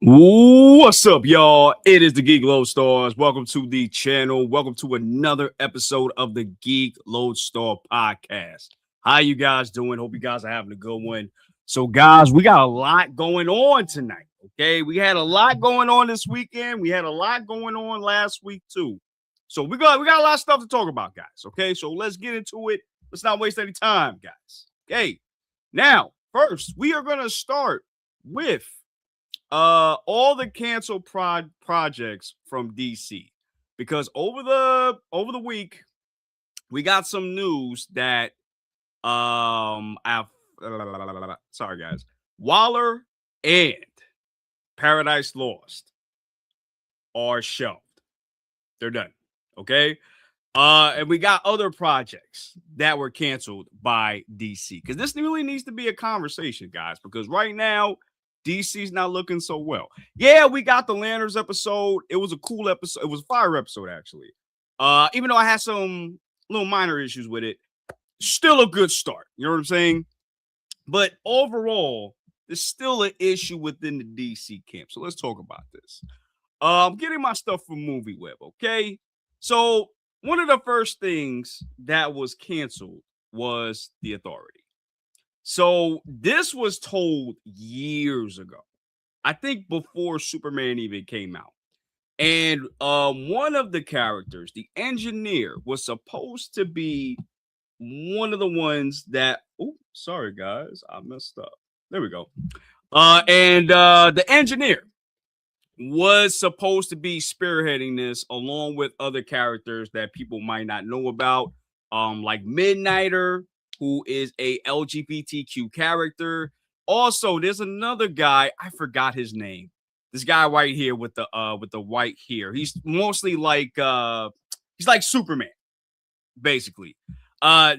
What's up, y'all? It is the Geek Lodestars. Welcome to the channel. Welcome to another episode of the Geek Lodestar podcast. How you guys doing? Hope you guys are having a good one. So, guys, we got a lot going on tonight. Okay, we had a lot going on this weekend. We had a lot going on last week too. So we got a lot of stuff to talk about, guys. Okay, so let's get into it. Let's not waste any time, guys. Okay, now first we are gonna start with all the canceled projects from DC, because over the week we got some news that sorry guys, Waller and Paradise Lost are shelved. They're done. Okay. And we got other projects that were canceled by DC, because this really needs to be a conversation, guys, because right now DC's not looking so well. Yeah, we got the Lanterns episode. It was a cool episode. It was a fire episode, actually. Even though I had some little minor issues with it, still a good start. You know what I'm saying? But overall, there's still an issue within the DC camp. So let's talk about this. I'm getting my stuff from MovieWeb, okay? So one of the first things that was canceled was The Authority. So this was told years ago, I think before Superman even came out. And one of the characters, the engineer, was supposed to be one of the ones that, oh, sorry guys, I messed up. There we go. And the engineer was supposed to be spearheading this along with other characters that people might not know about, like Midnighter, who is a LGBTQ character. Also, there's another guy, I forgot his name. This guy right here with the white hair. He's mostly like he's like Superman, basically.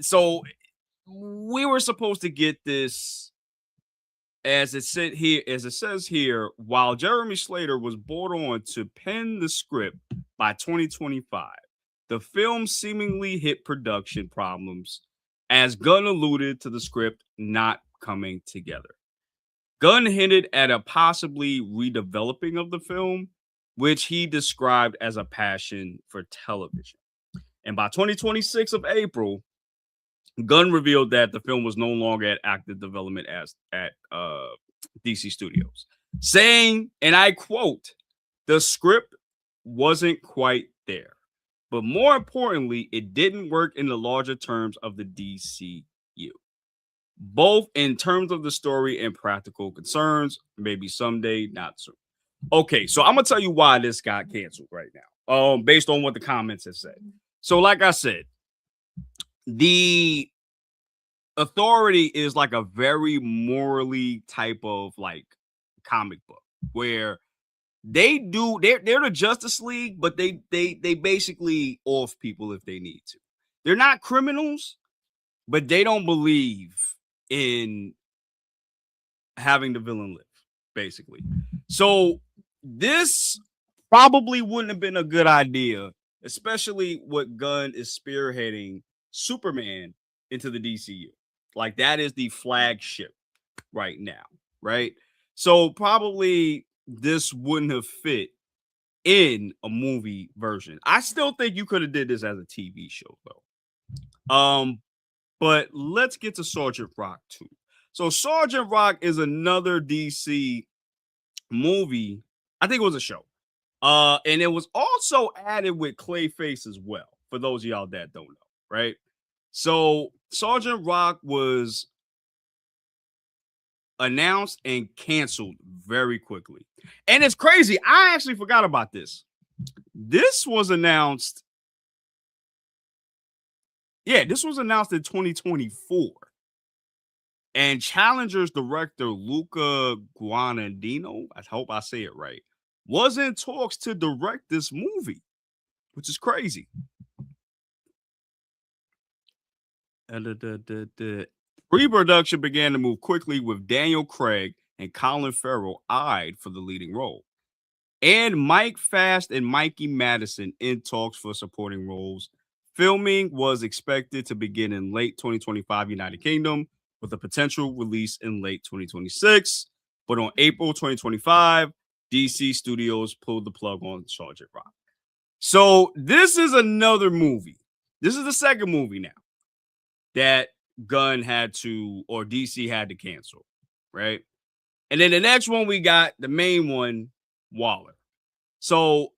So we were supposed to get this, as it says here, while Jeremy Slater was brought on to pen the script by 2025, the film seemingly hit production problems, as Gunn alluded to the script not coming together. Gunn hinted at a possibly redeveloping of the film, which he described as a passion for television. And by 2026 of April, Gunn revealed that the film was no longer at active development at DC Studios, saying, and I quote, "The script wasn't quite there. But more importantly, it didn't work in the larger terms of the DCU, both in terms of the story and practical concerns. Maybe someday, not soon." Okay, so I'm gonna tell you why this got canceled right now, based on what the comments have said. So, like I said, the Authority is like a very morally type of like comic book where they're the Justice League, but they basically off people if they need to. They're not criminals, but they don't believe in having the villain live, basically. So this probably wouldn't have been a good idea, especially what Gunn is spearheading Superman into the DCU. Like, that is the flagship right now, right? So probably this wouldn't have fit in a movie version. I still think you could have did this as a TV show though. But let's get to Sergeant Rock 2. So Sergeant Rock is another DC movie. I think it was a show. And it was also added with Clayface as well, for those of y'all that don't know, right? So Sergeant Rock was announced and canceled very quickly. And it's crazy. I actually forgot about this. This was announced. Yeah, this was announced in 2024. And Challenger's director, Luca Guadagnino, I hope I say it right, was in talks to direct this movie, which is crazy. Pre-production began to move quickly, with Daniel Craig and Colin Farrell eyed for the leading role, and Mike Fast and Mikey Madison in talks for supporting roles. Filming was expected to begin in late 2025 United Kingdom, with a potential release in late 2026. But on April 2025, DC Studios pulled the plug on Sergeant Rock. So this is another movie. This is the second movie now that Gunn had to, or DC had to cancel, right? And then the next one we got, the main one, Waller. So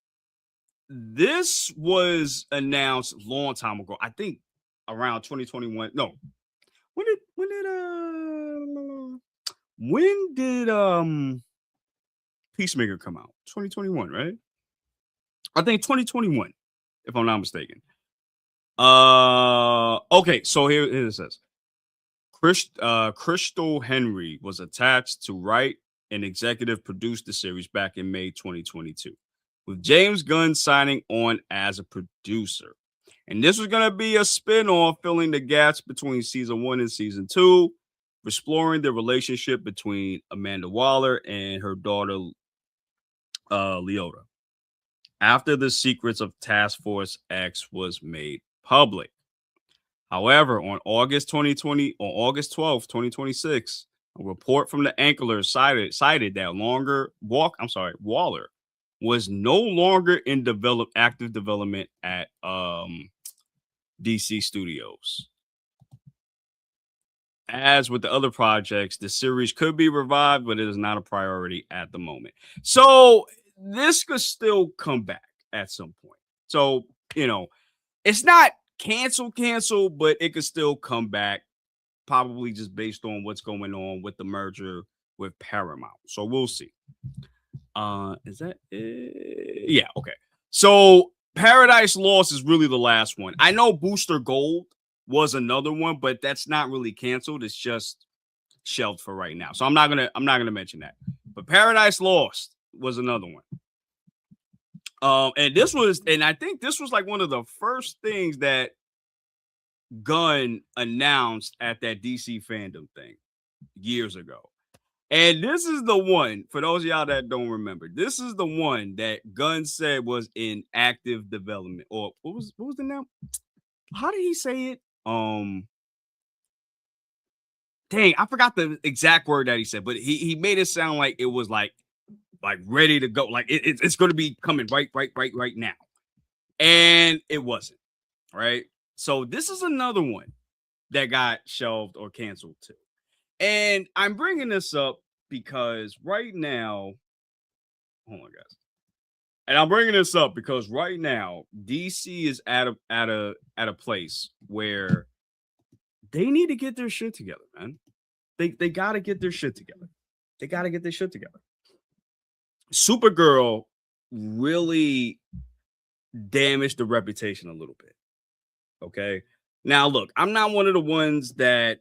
this was announced a long time ago. I think around 2021. No. When did Peacemaker come out? 2021, right? I think 2021, if I'm not mistaken. Okay, so here it says. Crystal Henry was attached to write and executive produce the series back in May 2022, with James Gunn signing on as a producer. And this was going to be a spin-off filling the gaps between season 1 and season 2, exploring the relationship between Amanda Waller and her daughter, Leota, after the secrets of Task Force X was made public. However, on August 12th, 2026, a report from the anchors cited that Waller was no longer in active development at DC Studios. As with the other projects, the series could be revived, but it is not a priority at the moment. So this could still come back at some point. So, it's not cancel, but it could still come back, probably just based on what's going on with the merger with Paramount. So we'll see. Is that it? Yeah, okay. So Paradise Lost is really the last one. I know Booster Gold was another one, but that's not really canceled. It's just shelved for right now. So I'm not gonna mention that. But Paradise Lost was another one. And I think this was like one of the first things that Gunn announced at that DC fandom thing years ago. And this is the one, for those of y'all that don't remember, this is the one that Gunn said was in active development. Or what was the name? How did he say it? Dang, I forgot the exact word that he said, but he made it sound like it was like ready to go. Like it's going to be coming right now. And it wasn't, right? So this is another one that got shelved or canceled too. And I'm bringing this up because right now, hold on, guys. And I'm bringing this up because right now DC is at a place where they need to get their shit together, man. They got to get their shit together. They got to get their shit together. Supergirl really damaged the reputation a little bit. Okay. Now, look, I'm not one of the ones that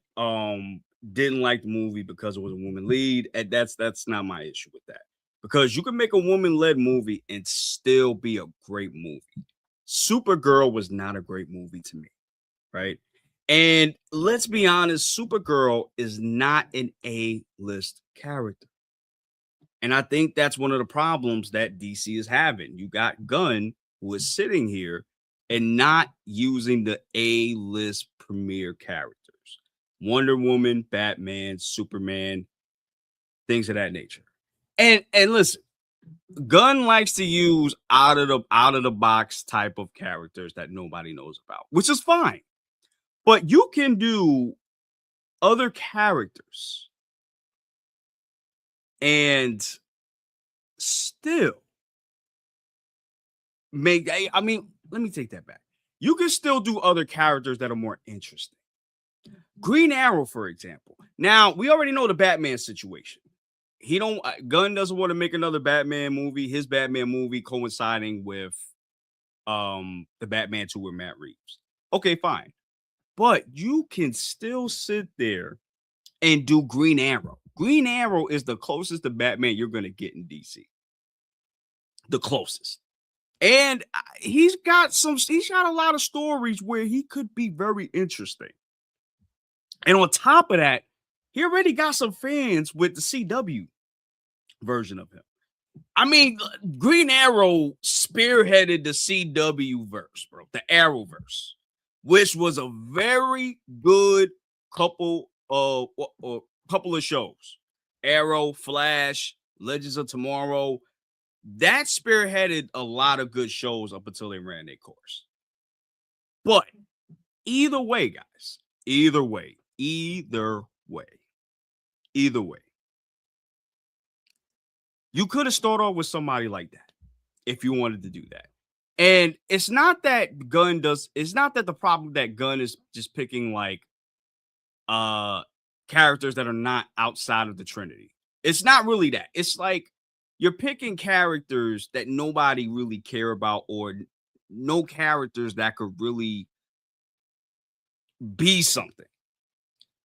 didn't like the movie because it was a woman lead. And that's not my issue with that. Because you can make a woman-led movie and still be a great movie. Supergirl was not a great movie to me, right? And let's be honest, Supergirl is not an A-list character. And I think that's one of the problems that DC is having. You got Gunn, who is sitting here and not using the A-list premier characters. Wonder Woman, Batman, Superman, things of that nature. And listen, Gunn likes to use out of the box type of characters that nobody knows about, which is fine. But you can do other characters and still make, I mean, let me take that back. You can still do other characters that are more interesting. Green Arrow, for example. Now, we already know the Batman situation. Gunn doesn't want to make another Batman movie, his Batman movie coinciding with the Batman 2 with Matt Reeves. Okay, fine. But you can still sit there and do Green Arrow. Green Arrow is the closest to Batman you're going to get in DC. The closest. And he's got a lot of stories where he could be very interesting. And on top of that, he already got some fans with the CW version of him. I mean, Green Arrow spearheaded the CW verse, bro, the Arrowverse, which was a very good couple of shows. Arrow, Flash, Legends of Tomorrow. that spearheaded a lot of good shows up until they ran their course. But either way, guys, either way, you could have started off with somebody like that if you wanted to do that. And it's not that it's not that the problem that Gunn is just picking like characters that are not outside of the Trinity. It's not really that. It's like you're picking characters that nobody really care about, or no characters that could really be something.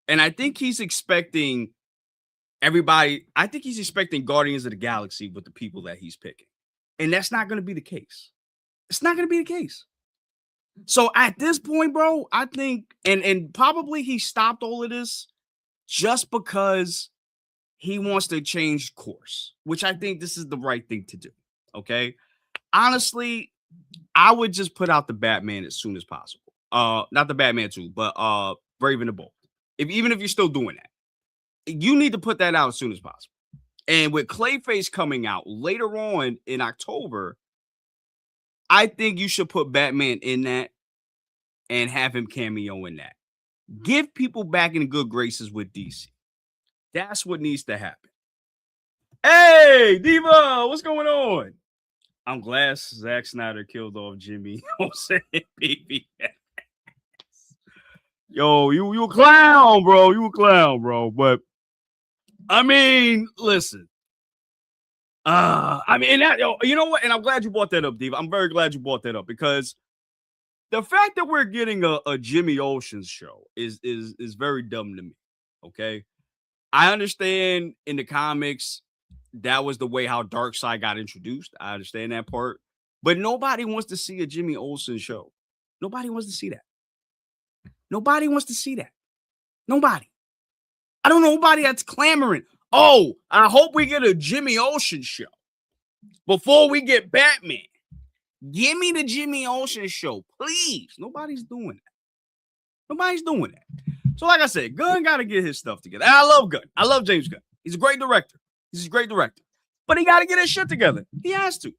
And I think he's expecting Guardians of the Galaxy with the people that he's picking. And that's not going to be the case. It's not going to be the case. So at this point, bro, I think, and probably he stopped all of this just because he wants to change course, which I think this is the right thing to do. Okay. Honestly, I would just put out the Batman as soon as possible. Not the Batman 2, but Brave and the Bold. Even if you're still doing that, you need to put that out as soon as possible. And with Clayface coming out later on in October, I think you should put Batman in that and have him cameo in that. Give people back in good graces with DC. That's what needs to happen. Hey, Diva, what's going on? I'm glad Zack Snyder killed off Jimmy Olsen, baby. Yo, you a clown, bro. You a clown, bro. But I mean, listen. I mean, you know what? And I'm glad you brought that up, Diva. I'm very glad you brought that up, because the fact that we're getting a Jimmy Olsen show is very dumb to me. Okay, I understand in the comics that was the way how Darkseid got introduced. I understand that part, but nobody wants to see a Jimmy Olsen show. Nobody wants to see that. Nobody wants to see that. Nobody. I don't know nobody that's clamoring. Oh, I hope we get a Jimmy Olsen show before we get Batman. Give me the Jimmy Olsen show, please. Nobody's doing that. Nobody's doing that. So, like I said, Gunn got to get his stuff together. And I love Gunn. I love James Gunn. He's a great director. He's a great director. But he got to get his shit together. He has to.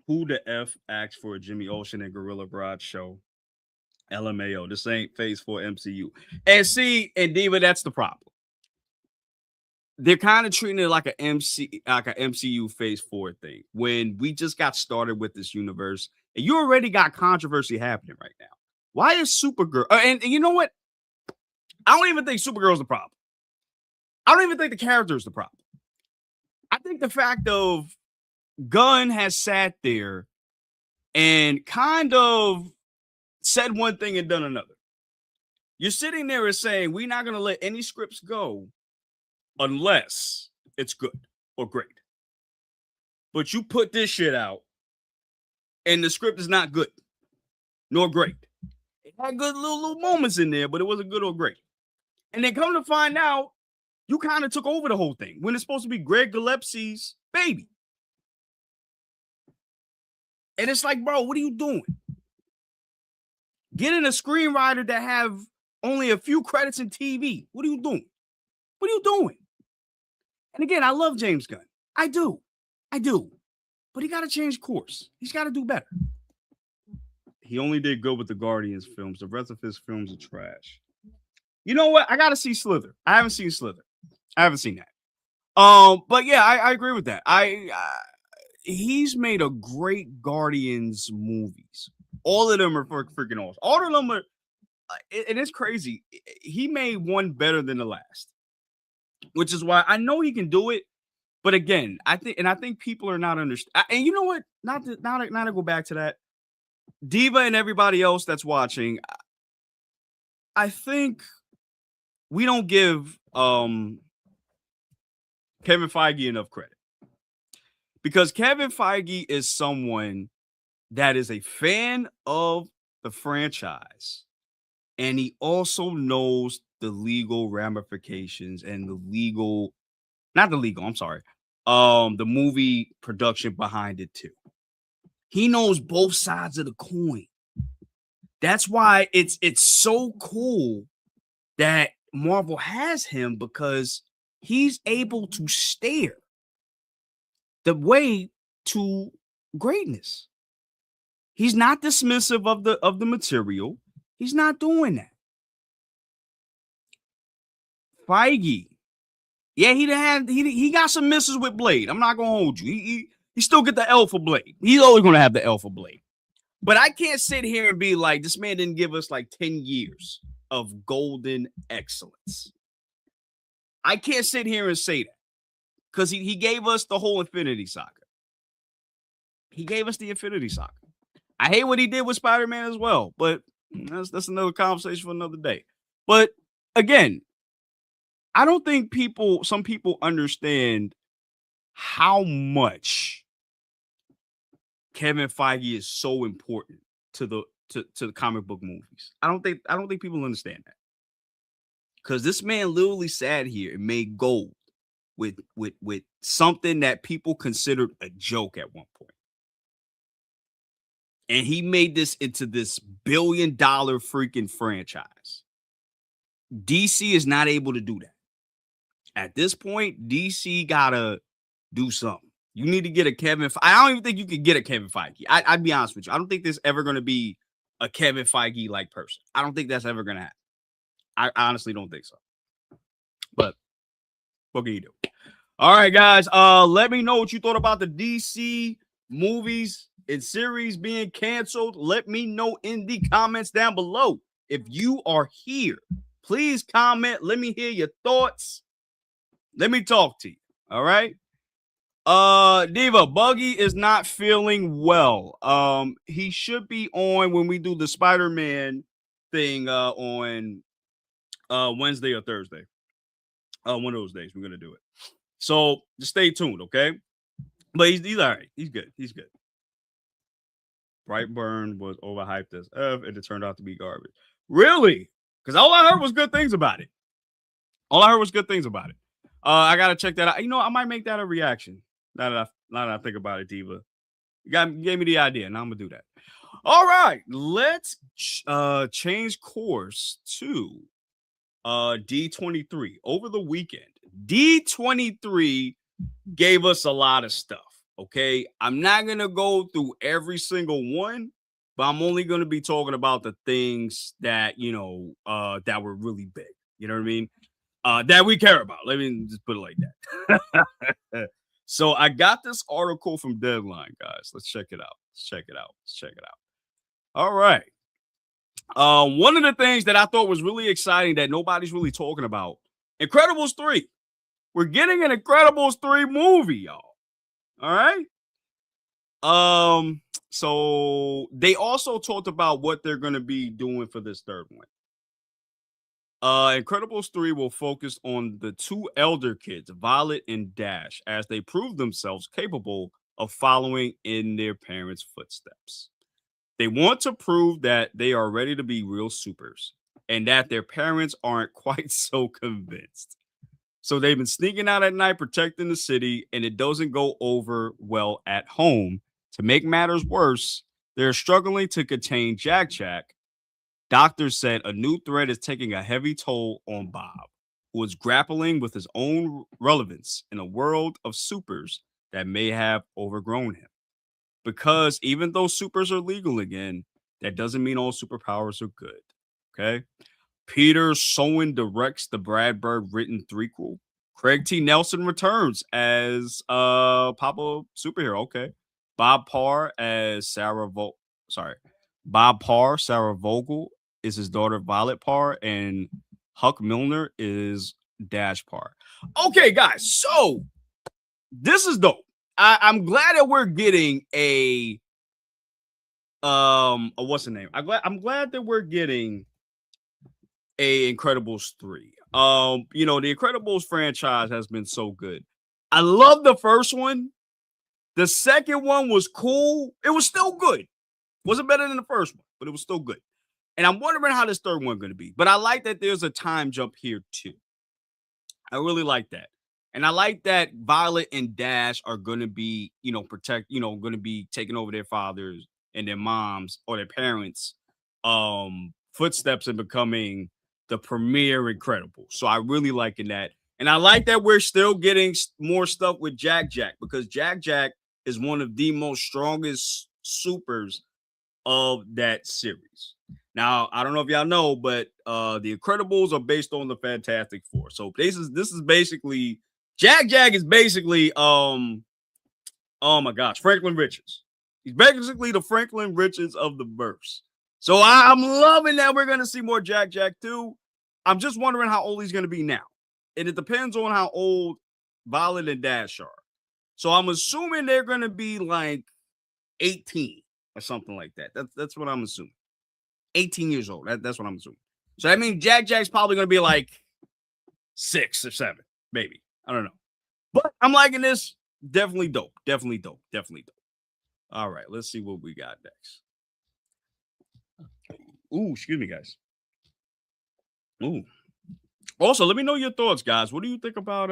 Who the F asked for a Jimmy Olsen and Gorilla Grodd show? LMAO. This ain't Phase 4 MCU. And see, and Diva, that's the problem. They're kind of treating it like an MCU Phase 4 thing when we just got started with this universe, and you already got controversy happening right now. Why is Supergirl? And you know what? I don't even think Supergirl is the problem. I don't even think the character is the problem. I think the fact of Gunn has sat there and kind of said one thing and done another. You're sitting there and saying, we're not going to let any scripts go unless it's good or great. But you put this shit out and the script is not good nor great. It had good little moments in there, but it wasn't good or great. And then come to find out, you kind of took over the whole thing when it's supposed to be Greg Gillespie's baby. And it's like, bro, what are you doing? Getting a screenwriter that have only a few credits in TV. What are you doing? What are you doing? And again, I love James Gunn. I do. But he got to change course. He's got to do better. He only did good with the Guardians films. The rest of his films are trash. You know what? I got to see Slither. I haven't seen Slither. I haven't seen that. But yeah, I agree with that. He's made a great Guardians movies. All of them are freaking awesome. All of them are, and it's crazy. He made one better than the last, which is why I know he can do it. But again, I think people are not understanding. And you know what? Not to go back to that. Diva and everybody else that's watching, I think we don't give Kevin Feige enough credit, because Kevin Feige is someone that is a fan of the franchise, and he also knows the legal ramifications and the movie production behind it too. He knows both sides of the coin. That's why it's so cool that Marvel has him, because he's able to stare the way to greatness. He's not dismissive of the material. He's not doing that. Feige, yeah, he got some misses with Blade. I'm not gonna hold you. He still get the L for Blade. He's always gonna have the L for Blade. But I can't sit here and be like, this man didn't give us like 10 years of golden excellence. I can't sit here and say that because he gave us the whole Infinity Saga. He gave us the Infinity Saga. I hate what he did with Spider-Man as well, but that's another conversation for another day. But again, I don't think some people understand how much Kevin Feige is so important to the comic book movies. I don't think people understand that. Because this man literally sat here and made gold with something that people considered a joke at one point. And he made this into this $1 billion freaking franchise. DC is not able to do that. At this point, DC gotta do something. You need to get a Kevin. I don't even think you could get a Kevin Feige. I'd be honest with you. I don't think there's ever going to be a Kevin Feige like person. I don't think that's ever going to happen. I honestly don't think so. But what can you do? All right, guys. Let me know what you thought about the DC movies and series being canceled. Let me know in the comments down below. If you are here, please comment. Let me hear your thoughts. Let me talk to you. All right. Diva, Buggy is not feeling well. He should be on when we do the Spider-Man thing on Wednesday or Thursday. One of those days we're gonna do it. So just stay tuned, okay? But he's all right. He's good. He's good. Brightburn was overhyped as F, and it turned out to be garbage. Really? Because all I heard was good things about it. I gotta check that out. You know, I might make that a reaction. Now that I think about it, Diva. You gave me the idea. Now I'm gonna do that. All right, let's change course to D-23 over the weekend. D-23 gave us a lot of stuff. Okay, I'm not gonna go through every single one, but I'm only gonna be talking about the things that that were really big. You know what I mean? That we care about. Let me just put it like that. So I got this article from Deadline, guys. Let's check it out. All right. One of the things that I thought was really exciting that nobody's really talking about, Incredibles 3. We're getting an Incredibles 3 movie, y'all. All right. So they also talked about what they're going to be doing for this third one. Incredibles 3 will focus on the two elder kids, Violet and Dash, as they prove themselves capable of following in their parents' footsteps. They want to prove that they are ready to be real supers and that their parents aren't quite so convinced. So they've been sneaking out at night, protecting the city, and it doesn't go over well at home. To make matters worse, they're struggling to contain Jack Jack. Doctors said a new threat is taking a heavy toll on Bob, who is grappling with his own relevance in a world of supers that may have overgrown him. Because even though supers are legal again, that doesn't mean all superpowers are good. Okay. Peter Sowen directs the Brad Bird written threequel. Craig T. Nelson returns as Papa Superhero. Okay. Bob Parr, Sarah Vogel is his daughter Violet Parr, and Huck Milner is Dash Parr. Okay, guys, so this is dope. I'm glad that we're getting a what's the name? I'm glad that we're getting a Incredibles 3. The Incredibles franchise has been so good. I love the first one. The second one was cool. It was still good. Wasn't better than the first one, but it was still good. And I'm wondering how this third one going to be. But I like that there's a time jump here too. I really like that. And I like that Violet and Dash are going to be, going to be taking over their fathers and their moms or their parents' footsteps and becoming the premier Incredible. So I really liking that. And I like that we're still getting more stuff with Jack Jack, because Jack Jack is one of the most strongest supers of that series. Now, I don't know if y'all know, but the Incredibles are based on the Fantastic Four. So this is basically Jack Jack is basically oh my gosh, Franklin Richards. He's basically the Franklin Richards of the verse. So I'm loving that we're gonna see more Jack Jack too. I'm just wondering how old he's gonna be now. And it depends on how old Violet and Dash are. So I'm assuming they're gonna be like 18 or something like that. That's what I'm assuming. 18 years old. That's what I'm assuming. So I mean, Jack Jack's probably gonna be like 6 or 7, maybe. I don't know. But I'm liking this. Definitely dope. Definitely dope. Definitely dope. All right, let's see what we got next. Ooh, excuse me, guys. Ooh. Also, let me know your thoughts, guys. What do you think about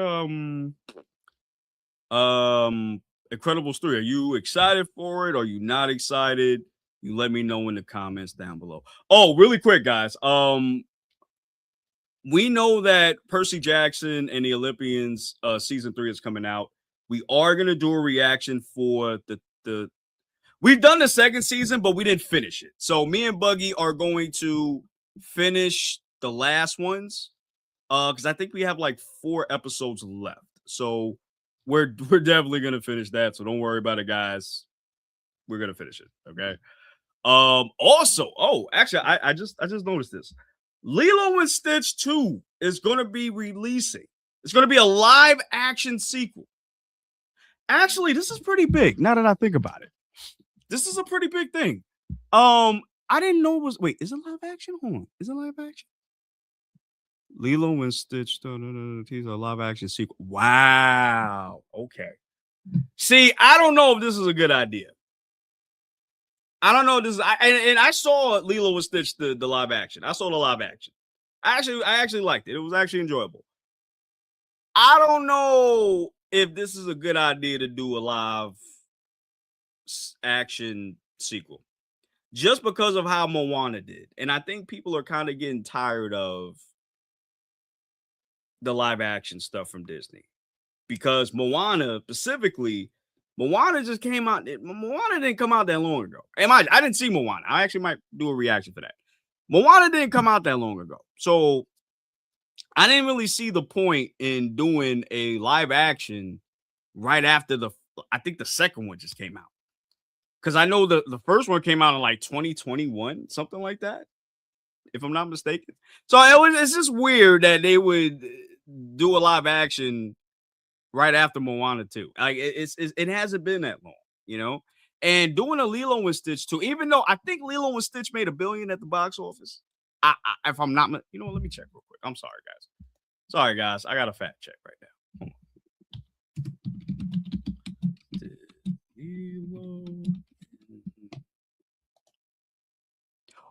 Incredibles 3? Are you excited for it? Are you not excited? You let me know in the comments down below. Oh, really quick, guys. We know that Percy Jackson and the Olympians season 3 is coming out. We are gonna do a reaction for the we've done the second season, but we didn't finish it. So me and Buggy are going to finish the last ones. Because I think we have like 4 episodes left. So we're definitely gonna finish that. So don't worry about it, guys. We're gonna finish it. Okay. Also, actually, I just noticed this. Lilo and Stitch 2 is gonna be releasing. It's gonna be a live action sequel. Actually, this is pretty big now that I think about it. This is a pretty big thing. I didn't know it was. Wait, is it live action? Hold on. Is it live action? Lilo and Stitch teaser live action sequel. Wow. Okay. See, I don't know if this is a good idea. I don't know if this is. And I saw Lilo and Stitch the live action. I saw the live action. I actually liked it. It was actually enjoyable. I don't know if this is a good idea to do a live action sequel, just because of how Moana did, and I think people are kind of getting tired of the live action stuff from Disney, because Moana specifically, Moana just came out. Moana didn't come out that long ago. I didn't see Moana. I actually might do a reaction for that. Moana didn't come out that long ago. So I didn't really see the point in doing a live action right after I think the second one just came out. Because I know the first one came out in like 2021, something like that, if I'm not mistaken. So it's just weird that they would do a live action right after Moana 2. Like it hasn't been that long, you know. And doing a Lilo and Stitch 2, even though I think Lilo and Stitch made $1 billion at the box office. If I'm not, you know what, let me check real quick. I'm sorry, guys. Sorry, guys. I got a fact check right now.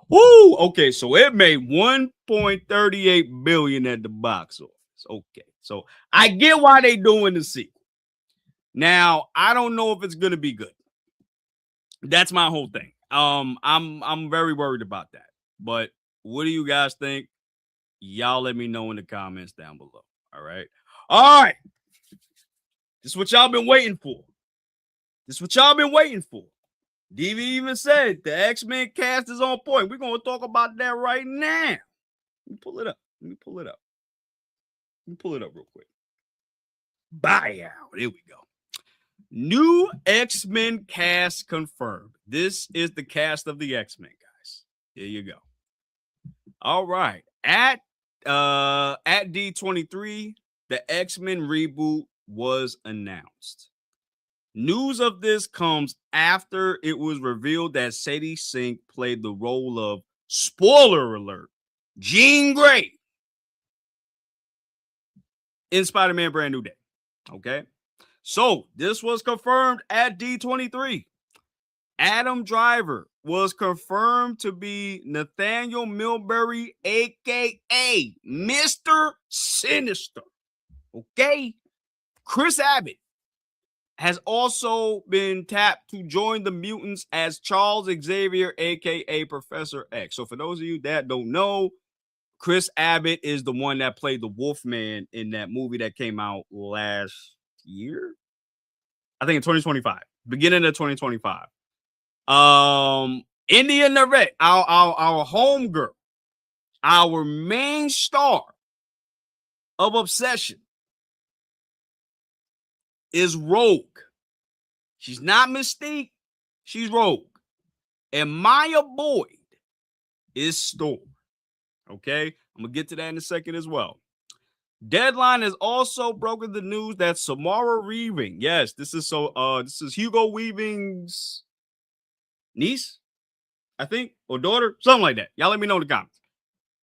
Woo! Okay, so it made 1.38 billion at the box office. Okay, so I get why they doing the sequel. Now, I don't know if it's gonna be good. That's my whole thing. I'm very worried about that. But what do you guys think? Y'all let me know in the comments down below. All right. All right. This is what y'all been waiting for. DV even said the X-Men cast is on point. We're going to talk about that right now. Let me pull it up. Let me pull it up real quick. Buyout. Here we go. New X-Men cast confirmed. This is the cast of the X-Men, guys. Here you go. All right. At D-23, the X-Men reboot was announced. News of this comes after it was revealed that Sadie Sink played the role of, spoiler alert, Jean Grey in Spider-Man Brand New Day. Okay? So, this was confirmed at D23. Adam Driver was confirmed to be Nathaniel Milbury, a.k.a. Mr. Sinister. Okay? Chris Abbott has also been tapped to join the mutants as Charles Xavier, a.k.a. Professor X. So for those of you that don't know, Chris Abbott is the one that played the Wolfman in that movie that came out last year. I think in 2025, beginning of 2025. India Naret, our homegirl, our main star of Obsession, is Rogue. She's not Mystique, she's Rogue. And Maya Boyd is Storm. Okay, I'm gonna get to that in a second as well. Deadline has also broken the news that Samara Weaving, yes, this is Hugo Weaving's niece, I think, or daughter, something like that. Y'all let me know in the comments.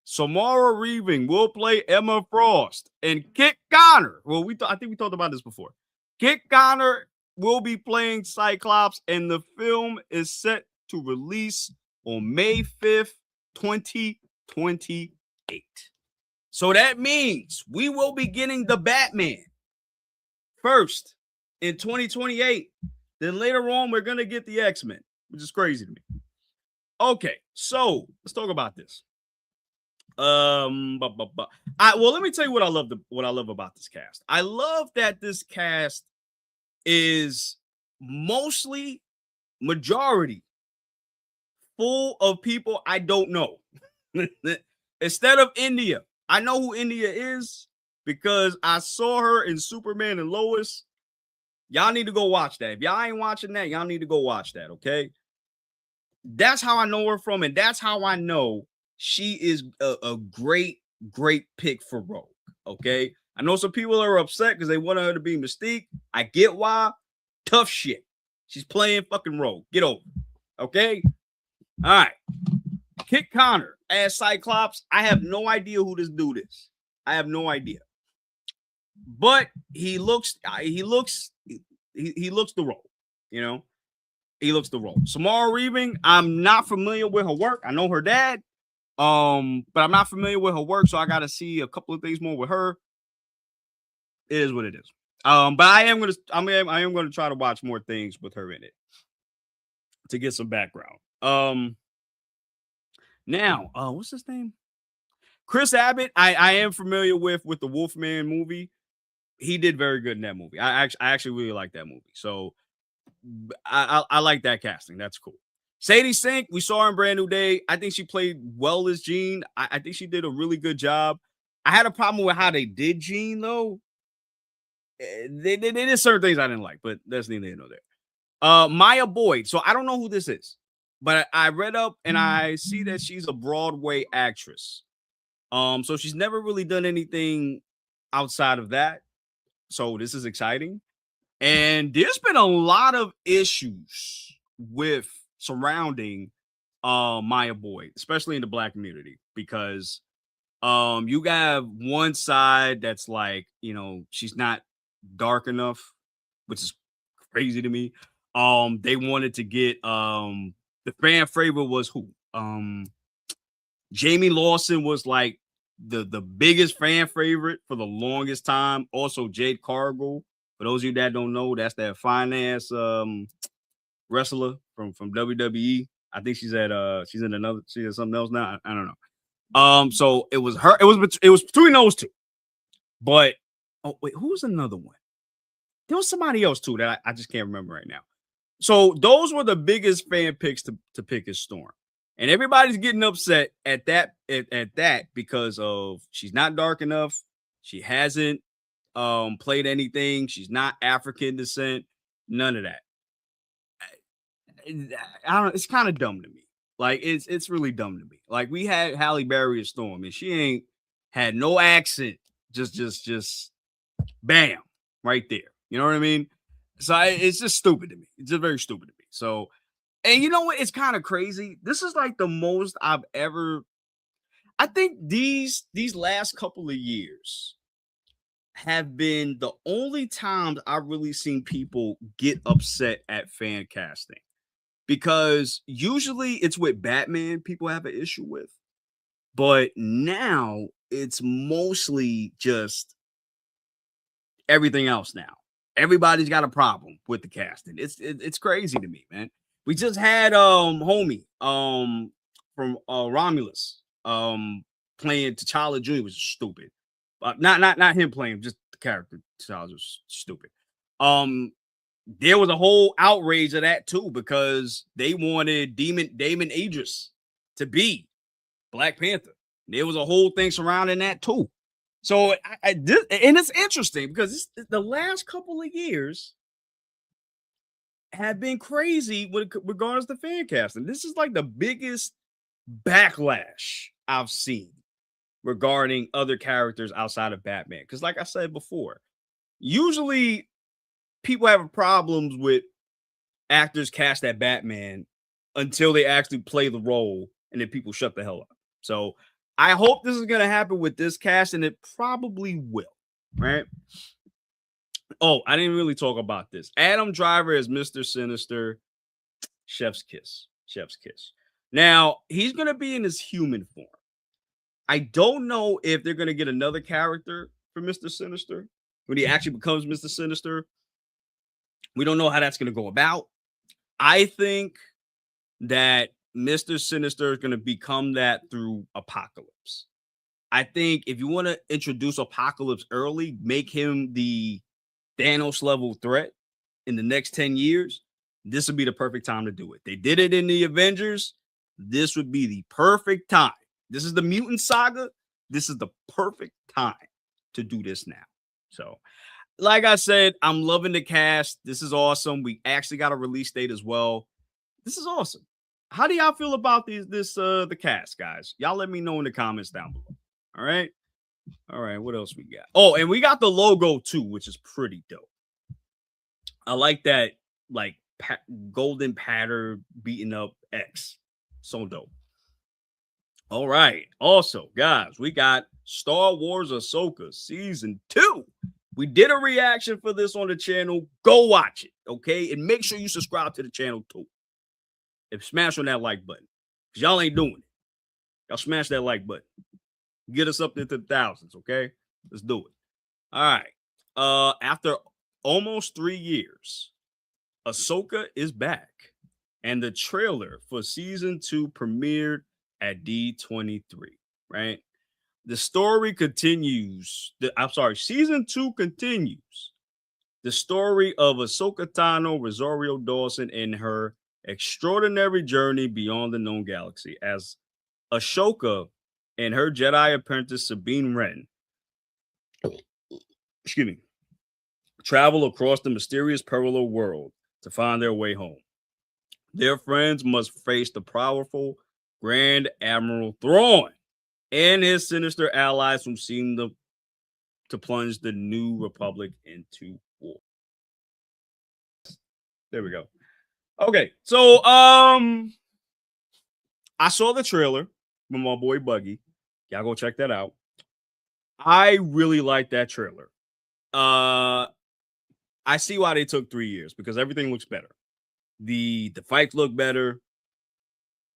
Samara Weaving will play Emma Frost, and Kit Connor. Well, I think we talked about this before. Kit Connor will be playing Cyclops, and the film is set to release on May 5th, 2028. So that means we will be getting the Batman first in 2028. Then later on, we're going to get the X-Men, which is crazy to me. Okay, so let's talk about this. Well, let me tell you what I love about this cast. I love that this cast is majority full of people I don't know. Instead of India, I know who India is because I saw her in Superman and Lois. Y'all need to go watch that. If y'all ain't watching that, y'all need to go watch that, okay? That's how I know her from, and that's how I know she is a great pick for Rogue, okay? I know some people are upset because they want her to be Mystique. I get why. Tough shit. She's playing fucking Rogue. Get over it, okay? All right. Kit Connor as Cyclops. I have no idea who this dude is. I have no idea. But he looks the role, you know? He looks the role. Samara Weaving, I'm not familiar with her work. I know her dad, but I'm not familiar with her work, so I got to see a couple of things more with her. It is what it is. But I am gonna try to watch more things with her in it to get some background. Now, what's his name? Chris Abbott. I am familiar with the Wolfman movie. He did very good in that movie. I actually really like that movie. So I like that casting. That's cool. Sadie Sink, we saw her in Brand New Day. I think she played well as Jean. I think she did a really good job. I had a problem with how they did Jean, though. They did certain things I didn't like, but that's neither here nor there. Maya Boyd. So I don't know who this is, but I read up and I see that she's a Broadway actress. So she's never really done anything outside of that. So this is exciting. And there's been a lot of issues surrounding Maya Boyd, especially in the Black community, because you have one side that's like, she's not dark enough, which is crazy to me. They wanted to get the fan favorite was who? Jamie Lawson was like the biggest fan favorite for the longest time. Also, Jade Cargill. For those of you that don't know, that's that fine-ass wrestler from WWE. I think she's in something else now. I don't know. So it was her. It was between those two. But wait, who was another one? There was somebody else too that I just can't remember right now. So those were the biggest fan picks to pick as Storm, and everybody's getting upset at that because of she's not dark enough. She hasn't played anything. She's not African descent. None of that. I don't know. It's kind of dumb to me. Like it's really dumb to me. Like we had Halle Berry as Storm, and she ain't had no accent. Just bam, right there. You know what I mean? So it's just stupid to me. It's just very stupid to me. So, and you know what? It's kind of crazy. This is like the most I've ever. I think these last couple of years have been the only times I've really seen people get upset at fan casting, because usually it's with Batman people have an issue with, but now it's mostly just everything else. Now everybody's got a problem with the casting. It's crazy to me, man. We just had homie from Romulus playing T'Challa Jr. was stupid. Not him playing, just the character T'Challa was stupid. There was a whole outrage of that too because they wanted Damon Idris to be Black Panther. There was a whole thing surrounding that too. So and it's interesting because the last couple of years have been crazy with regards to fan casting. This is like the biggest backlash I've seen regarding other characters outside of Batman. Because like I said before, usually people have problems with actors cast at Batman until they actually play the role and then people shut the hell up. So I hope this is going to happen with this cast, and it probably will, right? Oh, I didn't really talk about this. Adam Driver as Mr. Sinister. Chef's kiss. Chef's kiss. Now, he's going to be in his human form. I don't know if they're going to get another character for Mr. Sinister when he actually becomes Mr. Sinister. We don't know how that's going to go about. I think that Mr. Sinister is going to become that through Apocalypse. I think if you want to introduce Apocalypse early, make him the Thanos level threat in the next 10 years, this would be the perfect time to do it. They did it in the Avengers. This would be the perfect time. This is the mutant saga. This is the perfect time to do this now. So, like I said, I'm loving the cast. This is awesome. We actually got a release date as well. This is awesome. How do y'all feel about the cast, guys? Y'all let me know in the comments down below. All right. All right. What else we got? Oh, and we got the logo too, which is pretty dope. I like that, like golden pattern beating up X. So dope. All right. Also, guys, we got Star Wars Ahsoka Season 2. We did a reaction for this on the channel. Go watch it, okay? And make sure you subscribe to the channel too. And smash on that like button. Because y'all ain't doing it. Y'all smash that like button. Get us up into the thousands, okay? Let's do it. All right. After almost 3 years, Ahsoka is back. And the trailer for Season 2 premiered at D-23, right? The story continues. Season 2 continues the story of Ahsoka Tano, Rosario Dawson, and her extraordinary journey beyond the known galaxy as Ahsoka and her Jedi apprentice Sabine Wren, travel across the mysterious parallel world to find their way home. Their friends must face the powerful Grand Admiral Thrawn and his sinister allies who seem to plunge the New Republic into war. There we go. Okay, so I saw the trailer from my boy Buggy. Y'all go check that out. I really like that trailer. I see why they took 3 years because everything looks better. The fights look better.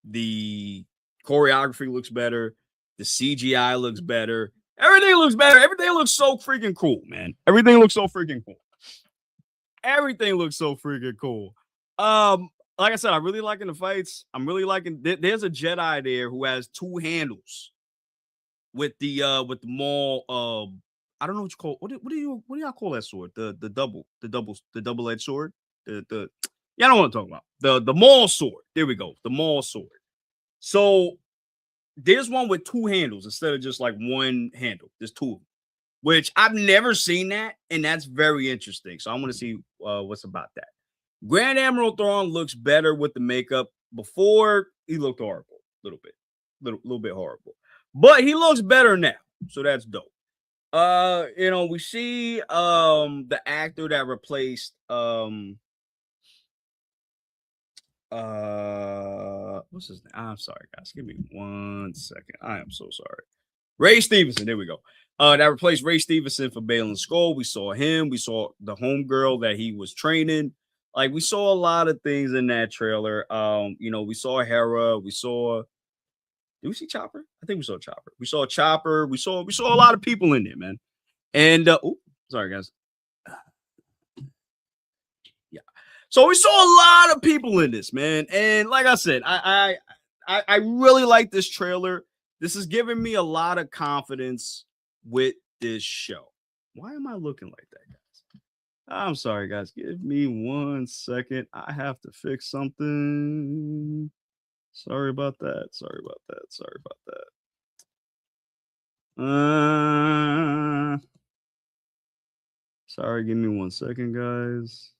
The choreography looks better. The CGI looks better. Everything looks better. Everything looks so freaking cool, man. Everything looks so freaking cool. Everything looks so freaking cool. Like I said, I'm really liking the fights. I'm really liking. There's a Jedi there who has two handles with the maul. I don't know what you call. What do y'all call that sword? The double-edged sword. Y'all know what I'm talking about. The maul sword. There we go. The maul sword. So there's one with two handles instead of just like one handle. There's two of them, which I've never seen that, and that's very interesting. So I want to see what's about that. Grand Admiral Thrawn looks better with the makeup. Before, he looked horrible, little bit horrible, but he looks better now, so that's dope. We see the actor that replaced what's his name? I'm sorry, guys. Give me 1 second. I am so sorry. Ray Stevenson. There we go. That replaced Ray Stevenson for Balin Skull. We saw him. We saw the homegirl that he was training. Like, we saw a lot of things in that trailer. We saw Hera. We saw. Did we see Chopper? I think we saw Chopper. We saw Chopper. We saw a lot of people in there, man. And sorry, guys. Yeah. So we saw a lot of people in this, man. And like I said, I really like this trailer. This is giving me a lot of confidence with this show. Why am I looking like that, guys? I'm sorry, guys. Give me 1 second. I have to fix something. Sorry about that. Sorry about that. Sorry about that. Sorry, give me 1 second, guys.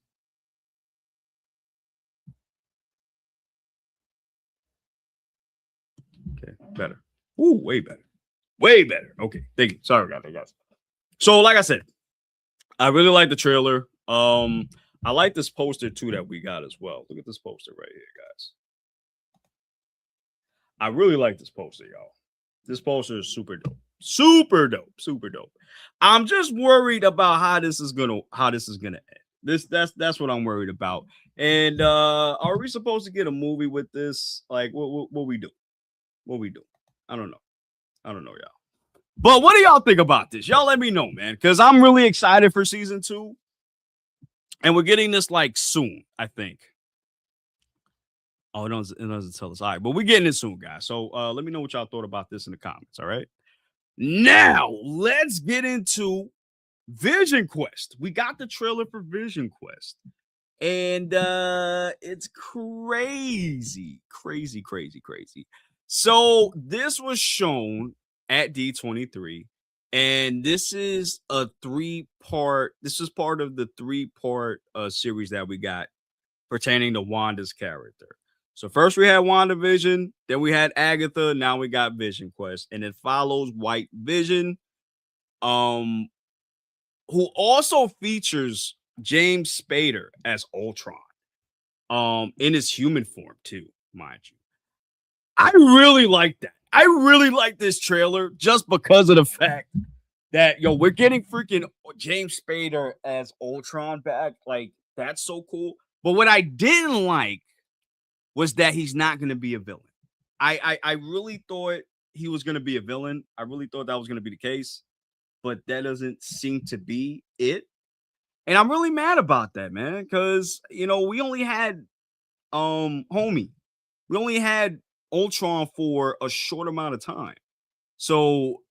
Okay, better. Ooh, way better. Way better. Okay, thank you. Sorry about that, guys. So, like I said, I really like the trailer. I like this poster too that we got as well. Look at this poster right here, guys. I really like this poster, y'all. This poster is super dope. Super dope. Super dope. I'm just worried about how this is gonna end. That's what I'm worried about. And are we supposed to get a movie with this? Like what we do? What we do? I don't know. I don't know, y'all. But what do y'all think about this? Y'all let me know, man. Because I'm really excited for season 2. And we're getting this like soon, I think. Oh, it doesn't tell us. All right, but we're getting it soon, guys. So let me know what y'all thought about this in the comments. All right. Now let's get into Vision Quest. We got the trailer for Vision Quest. And it's crazy. So this was shown at D-23. And this is a 3-part. This is part of the 3-part series that we got pertaining to Wanda's character. So first we had WandaVision, then we had Agatha, now we got Vision Quest, and it follows White Vision, who also features James Spader as Ultron, in his human form too, mind you. I really like that. I really like this trailer just because of the fact that we're getting freaking James Spader as Ultron back. Like, that's so cool. But what I didn't like was that he's not going to be a villain. I really thought he was going to be a villain. I really thought that was going to be the case, but that doesn't seem to be it. And I'm really mad about that, man, because we only had homie. We only had Ultron for a short amount of time. So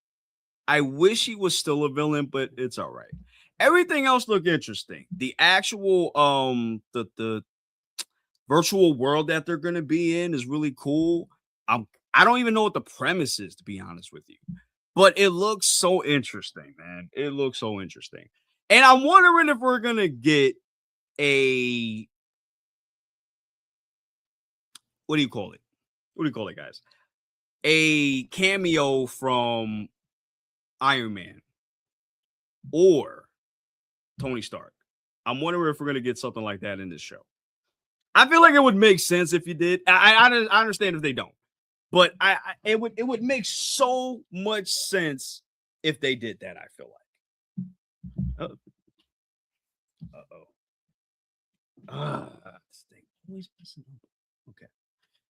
I wish he was still a villain, but it's all right. Everything else looked interesting. The actual the virtual world that they're going to be in is really cool. I don't even know what the premise is, to be honest with you, but it looks so interesting, man. It looks so interesting. And I'm wondering if we're going to get a, what do you call it? What do you call it, guys? A cameo from Iron Man or Tony Stark. I'm wondering if we're going to get something like that in this show. I feel like it would make sense if you did. I understand if they don't, but it would make so much sense if they did that. I feel like. Okay.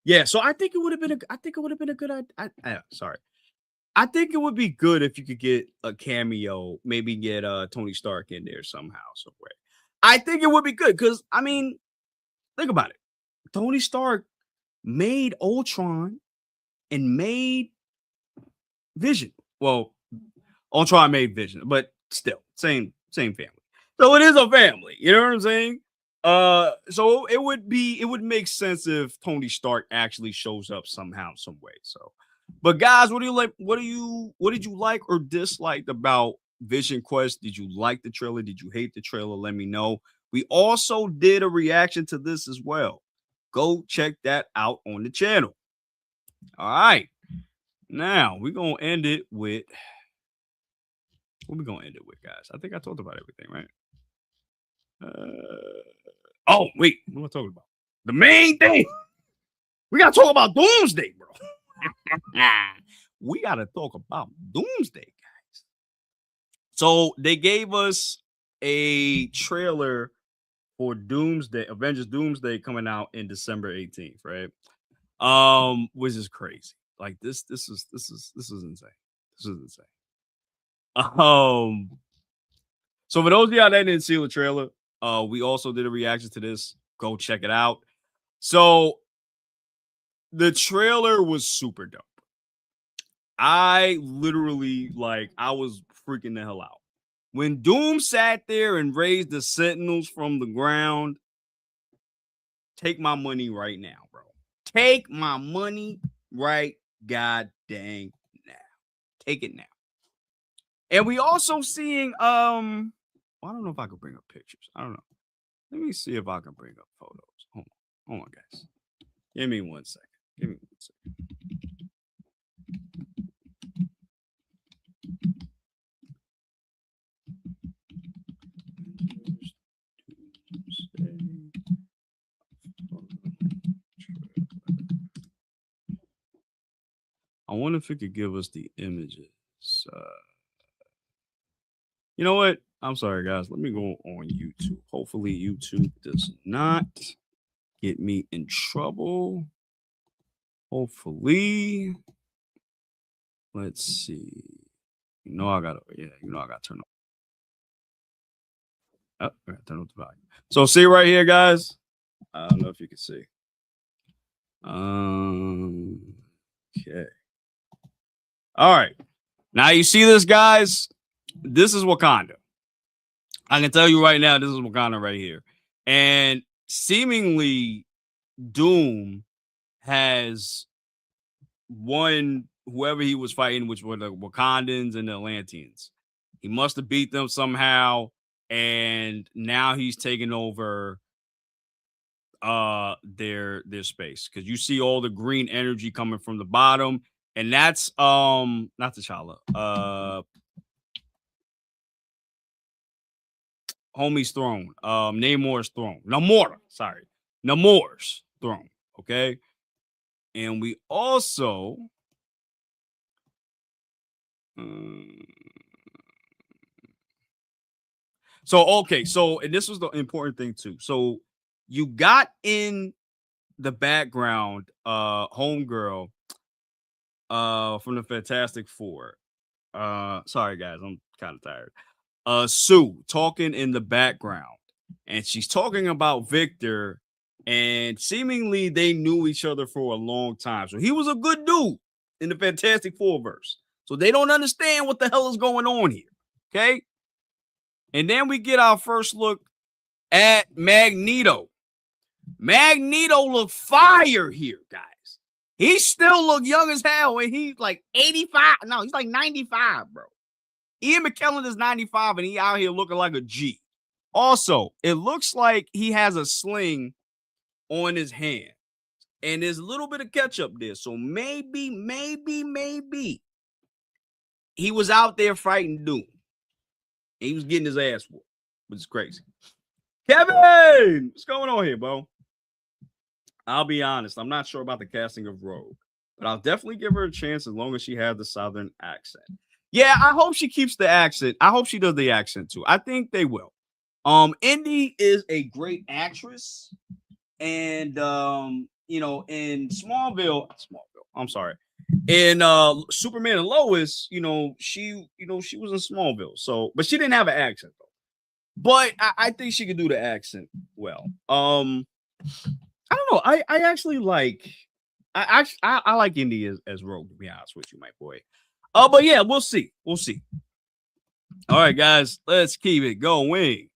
Yeah. So I think it would have been a good idea. Sorry. I think it would be good if you could get a cameo, maybe get Tony Stark in there somehow, somewhere. I think it would be good because think about it. Tony Stark made Ultron and made Vision. Well, Ultron made Vision, but still, same family. So it is a family. You know what I'm saying? So it would make sense if Tony Stark actually shows up somehow, some way. So, but guys, what do you like? What did you like or dislike about Vision Quest? Did you like the trailer? Did you hate the trailer? Let me know. We also did a reaction to this as well. Go check that out on the channel. All right. Now we're gonna end it with what we gonna end it with, guys. I think I talked about everything, right? Oh, wait, what am I talking about? The main thing. We gotta talk about Doomsday, bro. We gotta talk about Doomsday, guys. So they gave us a trailer for Doomsday, Avengers Doomsday, coming out in December 18th, right? Which is crazy. Like this is insane. This is insane. So for those of y'all that didn't see the trailer, we also did a reaction to this. Go check it out. So the trailer was super dope. I literally, like, I was freaking the hell out. When Doom sat there and raised the Sentinels from the ground, take my money right now, bro. Take my money right god dang now. Take it now. And we also seeing, I don't know if I could bring up pictures. I don't know. Let me see if I can bring up photos. Hold on, guys. Give me 1 second. Give me 1 second. I wonder if it could give us the images. You know what? I'm sorry, guys. Let me go on YouTube. Hopefully, YouTube does not get me in trouble. Hopefully. Let's see. I gotta turn off. Oh, I gotta turn off the volume. So see right here, guys. I don't know if you can see. Okay. All right. Now you see this, guys. This is Wakanda. I can tell you right now, this is Wakanda right here. And seemingly Doom has won whoever he was fighting, which were the Wakandans and the Atlanteans. He must have beat them somehow, and now he's taking over their space, because you see all the green energy coming from the bottom, and that's not T'Challa, homie's throne, Namor's throne, Namor's throne. Okay, and we also so and this was the important thing too. So you got in the background homegirl from the Fantastic Four. Sorry guys, I'm kind of tired. Sue talking in the background, and she's talking about Victor, and seemingly they knew each other for a long time. So he was a good dude in the Fantastic Four verse. So they don't understand what the hell is going on here. Okay. And then we get our first look at Magneto. Magneto looked fire here, guys. He still look young as hell, and he's like 85. No, he's like 95, bro. Ian McKellen is 95, and he out here looking like a G. Also, it looks like he has a sling on his hand, and there's a little bit of ketchup there. So maybe he was out there fighting Doom. He was getting his ass whooped, which is crazy. Kevin, what's going on here, bro? I'll be honest, I'm not sure about the casting of Rogue, but I'll definitely give her a chance as long as she has the Southern accent. Yeah, I hope she keeps the accent. I hope she does the accent too. I think they will. Indy is a great actress, and in Smallville, I'm sorry. In Superman and Lois, she was in Smallville. So, but she didn't have an accent though. But I think she could do the accent well. I don't know. I actually like I like Indy as Rogue, to be honest with you, my boy. But yeah, we'll see. We'll see. All right, guys, let's keep it going.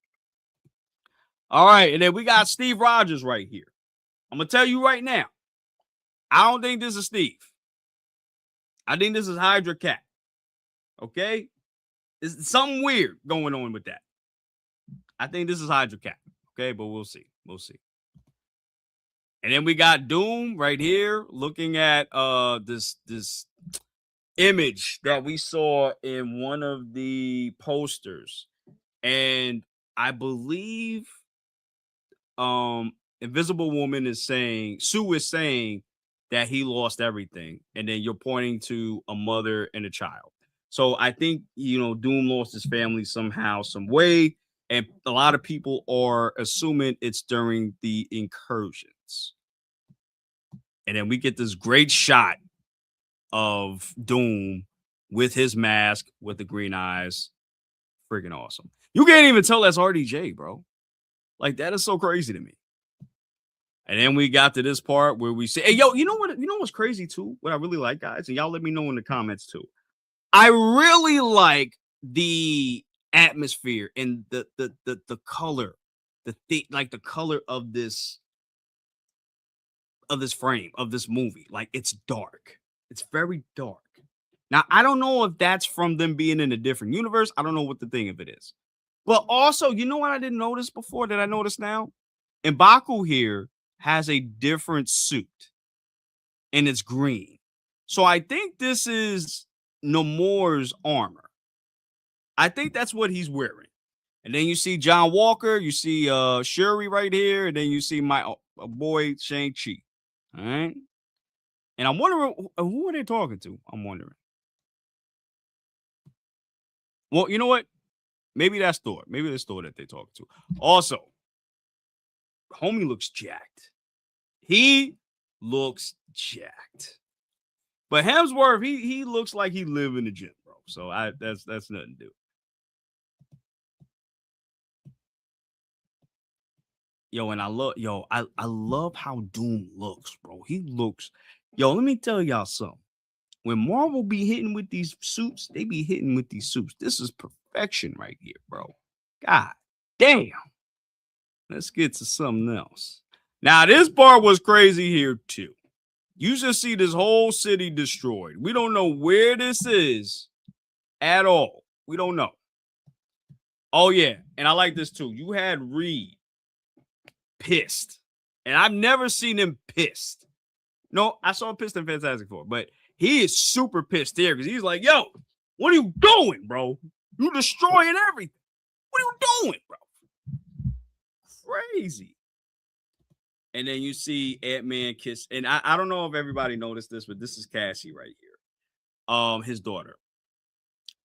All right, and then we got Steve Rogers right here. I'm gonna tell you right now, I don't think this is Steve. I think this is Hydra Cat. Okay? There's something weird going on with that. I think this is Hydra Cat. Okay, but we'll see. We'll see. And then we got Doom right here looking at this image that we saw in one of the posters. And I believe Invisible Woman is saying, Sue is saying that he lost everything. And then you're pointing to a mother and a child. So I think, Doom lost his family somehow, some way. And a lot of people are assuming it's during the incursions. And then we get this great shot of Doom with his mask, with the green eyes. Freaking awesome. You can't even tell that's RDJ, bro. Like, that is so crazy to me. And then we got to this part where we say, hey, yo, you know what? You know what's crazy too? What I really like, guys, and y'all let me know in the comments too. I really like the atmosphere and the color, like the color of this frame of this movie. Like it's dark. It's very dark. Now, I don't know if that's from them being in a different universe. I don't know what the thing of it is. But also, you know what I didn't notice before that I noticed now? M'Baku here has a different suit and it's green. So I think this is Namor's armor. I think that's what he's wearing. And then you see John Walker, you see Shuri right here, and then you see my boy Shang-Chi. All right. And I'm wondering who are they talking to? I'm wondering. Well, you know what? Maybe that's Thor. Maybe that's Thor that they talk to. Also, homie looks jacked. He looks jacked. But Hemsworth, he looks like he live in the gym, bro. So that's nothing to do. Yo, and I love how Doom looks, bro. He looks, let me tell y'all something. When Marvel be hitting with these suits, they be hitting with these suits. This is perfection right here, bro. God damn. Let's get to something else. Now, this part was crazy here, too. You just see this whole city destroyed. We don't know where this is at all. We don't know. Oh, yeah. And I like this, too. You had Reed pissed. And I've never seen him pissed. No, I saw him pissed in Fantastic Four, but he is super pissed here because he's like, yo, what are you doing, bro? You destroying everything. What are you doing, bro? Crazy. And then you see Ant-Man kiss. And I don't know if everybody noticed this, but this is Cassie right here. His daughter.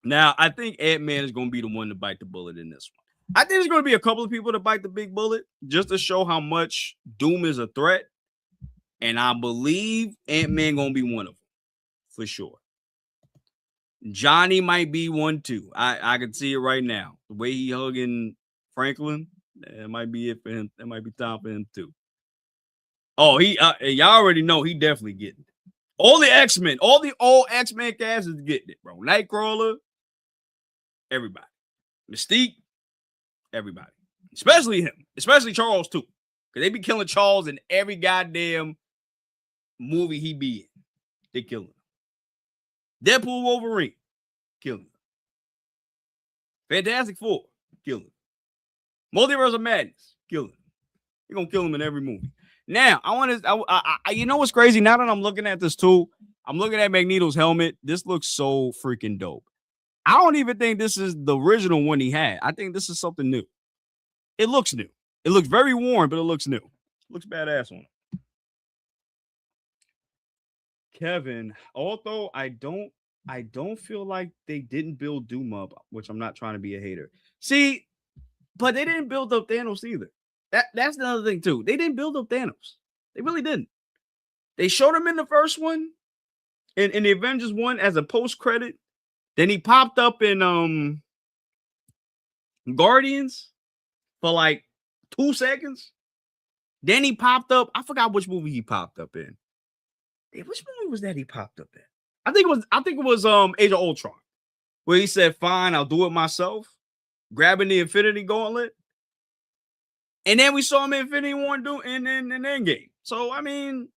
Now, I think Ant-Man is going to be the one to bite the bullet in this one. I think there's going to be a couple of people to bite the big bullet just to show how much Doom is a threat. And I believe Ant-Man going to be one of them. For sure. Johnny might be one too. I can see it right now. The way he hugging Franklin, that might be it for him. That might be time for him too. Oh, y'all already know he definitely getting it. All the X-Men, all the old X-Men cast is getting it, bro. Nightcrawler, everybody. Mystique, everybody. Especially him. Especially Charles too. Because they be killing Charles in every goddamn movie he be in. They kill him. Deadpool, Wolverine, kill him. Fantastic Four, kill him. Multiverse of Madness, kill him. You're gonna kill him in every movie. Now, you know what's crazy? Now that I'm looking at this too, I'm looking at Magneto's helmet. This looks so freaking dope. I don't even think this is the original one he had. I think this is something new. It looks new. It looks very worn, but it looks new. It looks badass on him. Kevin, although I don't feel like they didn't build Doom up, which I'm not trying to be a hater. See, but they didn't build up Thanos either. That's another thing too. They didn't build up Thanos. They really didn't. They showed him in the first one, in the Avengers one as a post credit. Then he popped up in Guardians for like 2 seconds. Then he popped up. I forgot which movie he popped up in. Which movie was that he popped up in? I think it was Age of Ultron, where he said, "Fine, I'll do it myself," grabbing the Infinity Gauntlet. And then we saw him in Infinity War do in Endgame. So I mean,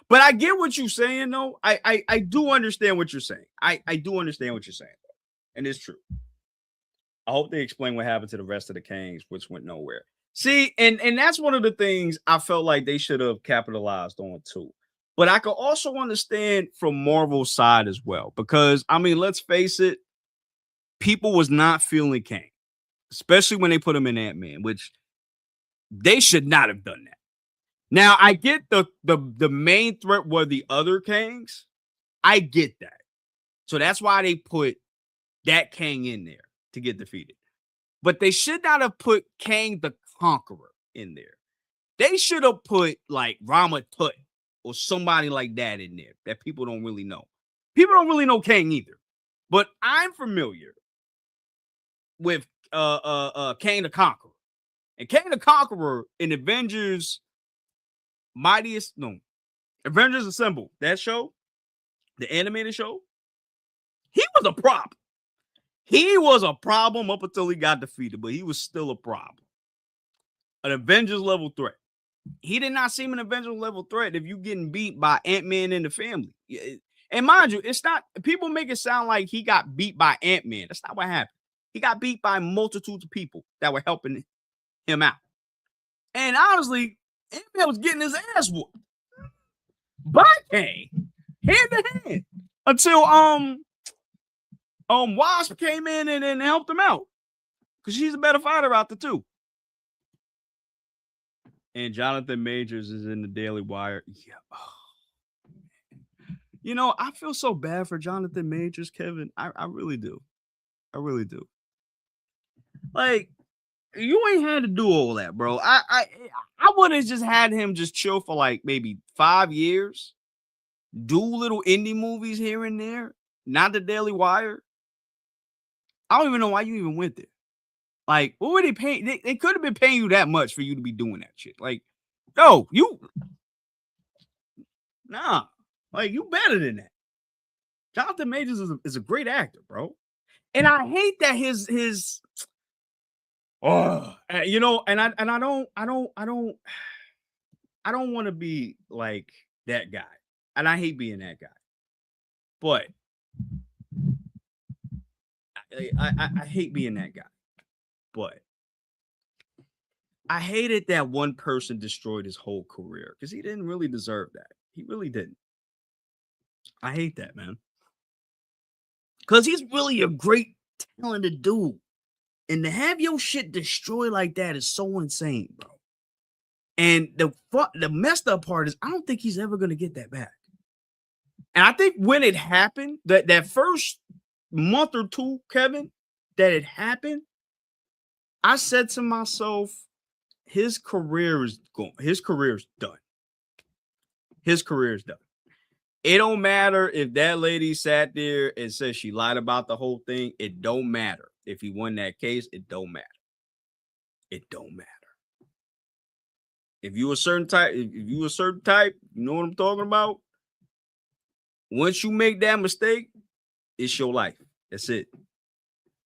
but I get what you're saying, though. I do understand what you're saying. I do understand what you're saying, and it's true. I hope they explain what happened to the rest of the Kangs, which went nowhere. See, and that's one of the things I felt like they should have capitalized on too. But I could also understand from Marvel's side as well, because I mean, let's face it, people was not feeling Kang, especially when they put him in Ant-Man, which they should not have done that. Now, I get the main threat were the other Kangs. I get that. So that's why they put that Kang in there to get defeated. But they should not have put Kang the Conqueror in there. They should have put like Rama Tut or somebody like that in there that people don't really know. People don't really know Kang either. But I'm familiar with Kang the Conqueror. And Kang the Conqueror in Avengers Avengers Assemble, that show, the animated show, he was a prop. He was a problem up until he got defeated, but he was still a problem. An Avengers level threat. He did not seem an Avengers level threat if you getting beat by Ant-Man and the family. And mind you, it's not, people make it sound like he got beat by Ant-Man. That's not what happened. He got beat by multitudes of people that were helping him out. And honestly, Ant-Man was getting his ass whooped by Kang, hand to hand, until Wasp came in and helped him out, because she's a better fighter out the two. And Jonathan Majors is in the Daily Wire. Yeah. Oh. I feel so bad for Jonathan Majors, Kevin. I really do. I really do. Like, you ain't had to do all that, bro. I would have just had him just chill for like maybe 5 years, do little indie movies here and there, not the Daily Wire. I don't even know why you even went there. Like, what were they paying? They could have been paying you that much for you to be doing that shit. Like, no, like, you better than that. Jonathan Majors is a great actor, bro. And I hate that his and I don't want to be like that guy. And I hate being that guy. But I hate being that guy. But I hated that one person destroyed his whole career, because he didn't really deserve that. He really didn't. I hate that, man. Because he's really a great, talented dude. And to have your shit destroyed like that is so insane, bro. And the messed up part is, I don't think he's ever going to get that back. And I think when it happened, that first month or two, Kevin, that it happened, I said to myself, his career is gone. His career is done. His career is done. It don't matter if that lady sat there and said she lied about the whole thing. It don't matter. If he won that case, it don't matter. It don't matter. If you a certain type, you know what I'm talking about? Once you make that mistake, it's your life. That's it.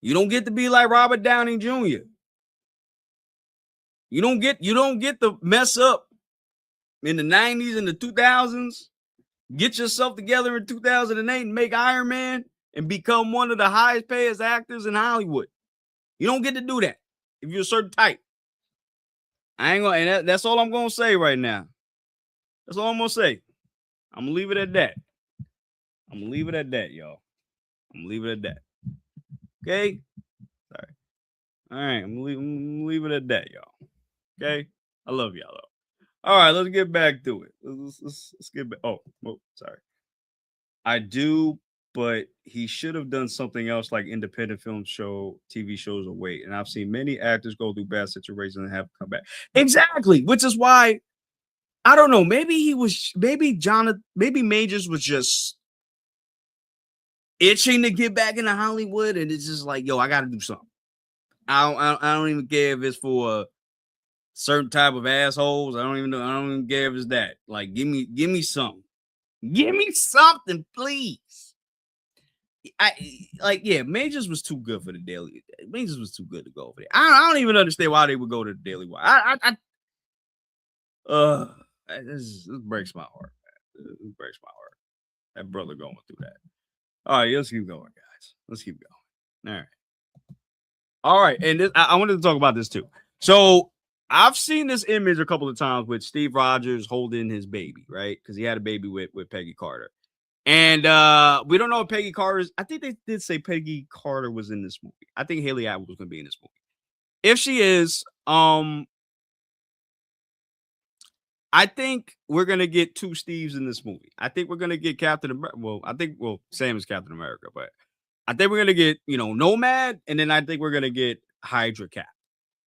You don't get to be like Robert Downey Jr. You don't get to mess up in the 90s and the 2000s. Get yourself together in 2008 and make Iron Man and become one of the highest paid actors in Hollywood. You don't get to do that if you're a certain type. I ain't gonna, and that's all I'm gonna say right now. That's all I'm gonna say. I'm gonna leave it at that. I'm gonna leave it at that, y'all. I'm gonna leave it at that. Okay? Sorry. All right, I'm gonna leave it at that, y'all. Okay? I love y'all, though. All right, let's get back to it. Let's get back. Oh, sorry. I do, but he should have done something else like independent film TV shows or wait. And I've seen many actors go through bad situations and have to come back. Exactly, which is why, I don't know, maybe Majors was just itching to get back into Hollywood, and it's just like, yo, I got to do something. I don't even care if it's for a certain type of assholes. I don't even care if it's that. Like, give me something. Give me something, please. Majors was too good for the Daily. Majors was too good to go over there. I don't even understand why they would go to the Daily Wire. This breaks my heart. Man. It breaks my heart. That brother going through that. All right, let's keep going, guys. Let's keep going. All right. And I wanted to talk about this too. So I've seen this image a couple of times with Steve Rogers holding his baby, right? Because he had a baby with Peggy Carter. And we don't know if Peggy Carter is. I think they did say Peggy Carter was in this movie. I think Haley Atwell was going to be in this movie. If she is, I think we're going to get two Steves in this movie. I think we're going to get Captain America. Well, Sam is Captain America, but I think we're going to get, Nomad, and then I think we're going to get Hydra Cap.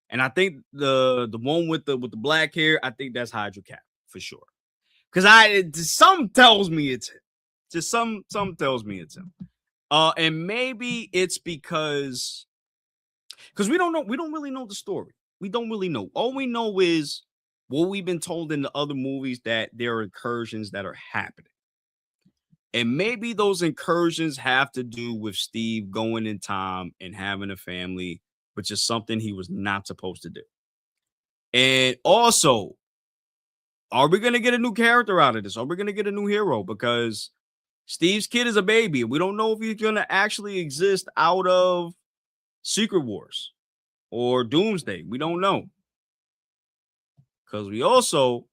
And I think the one with the black hair, I think that's Hydra Cap for sure. Because some tells me it's him. Just some tells me it's him. And maybe it's because we don't know. We don't really know the story. We don't really know. All we know is what we've been told in the other movies, that there are incursions that are happening. And maybe those incursions have to do with Steve going in time and having a family, which is something he was not supposed to do. And also, are we going to get a new character out of this? Are we going to get a new hero? Because Steve's kid is a baby. We don't know if he's going to actually exist out of Secret Wars or Doomsday. We don't know. Because we also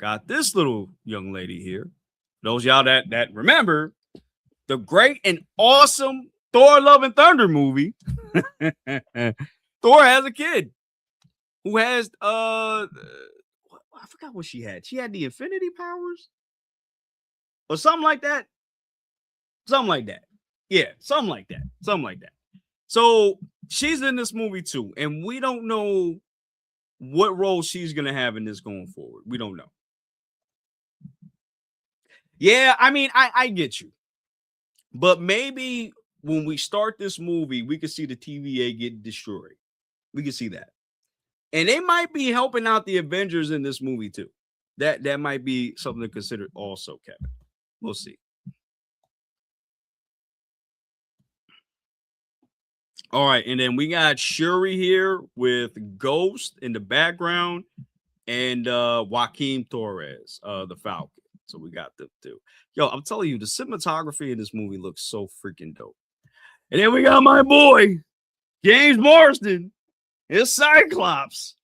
got this little young lady here. Those y'all that remember the great and awesome Thor Love and Thunder movie. Thor has a kid who has I forgot what she had. She had the Infinity Powers or something like that. Something like that. Yeah, something like that. Something like that. So she's in this movie too, and we don't know what role she's gonna have in this going forward. We don't know. Yeah, I mean, I get you. But maybe when we start this movie, we can see the TVA get destroyed. We can see that. And they might be helping out the Avengers in this movie too. That might be something to consider also, Kevin. We'll see. All right, and then we got Shuri here with Ghost in the background and Joaquin Torres, the Falcon. So we got them too. Yo, I'm telling you, the cinematography in this movie looks so freaking dope. And then we got my boy, James Marsden, his Cyclops,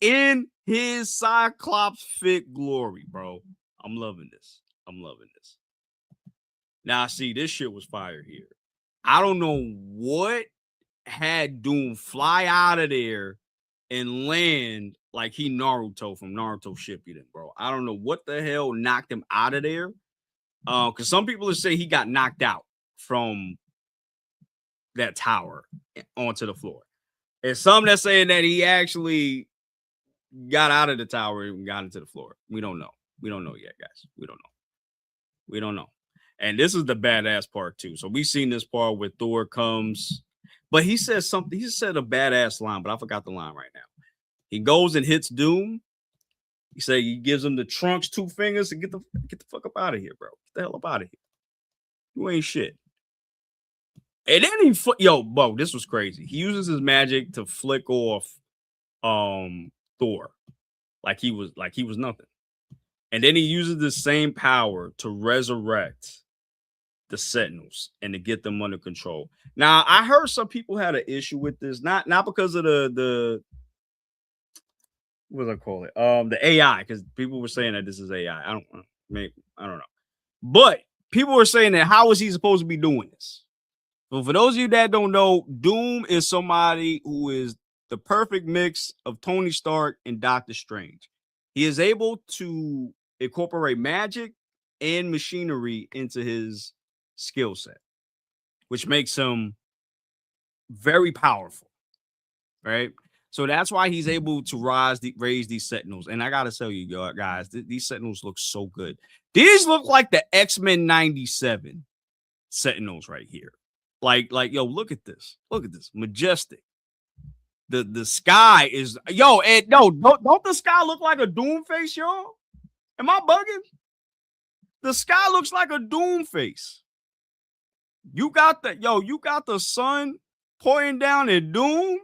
in his Cyclops fit glory, bro. I'm loving this. I'm loving this. Now, see, this shit was fire here. I don't know what had Doom fly out of there and land like he Naruto from Naruto Shippuden, bro. I don't know what the hell knocked him out of there. Because some people are saying he got knocked out from that tower onto the floor. And some that's saying that he actually got out of the tower and got into the floor. We don't know. We don't know yet, guys. We don't know. We don't know. And this is the badass part too. So we've seen this part where Thor comes, but he says something. He said a badass line, but I forgot the line right now. He goes and hits Doom. He gives him the Trunks 2 fingers and get the fuck up out of here, bro. Get the hell up out of here. You ain't shit. And then bro, this was crazy. He uses his magic to flick off Thor like he was nothing. And then he uses the same power to resurrect the Sentinels and to get them under control. Now, I heard some people had an issue with this, not because of the what do I call it? The AI, because people were saying that this is AI. I don't know. But people were saying that how is he supposed to be doing this? Well, for those of you that don't know, Doom is somebody who is the perfect mix of Tony Stark and Doctor Strange. He is able to incorporate magic and machinery into his skill set, which makes him very powerful, right? So that's why he's able to raise these Sentinels. And I gotta tell you guys, these Sentinels look so good. These look like the X-Men 97 Sentinels right here. Like, yo, look at this. Look at this. Majestic. The sky is, and no, don't the sky look like a Doom face, y'all? Am I bugging? The sky looks like a Doom face. You got the sun pouring down at Doom.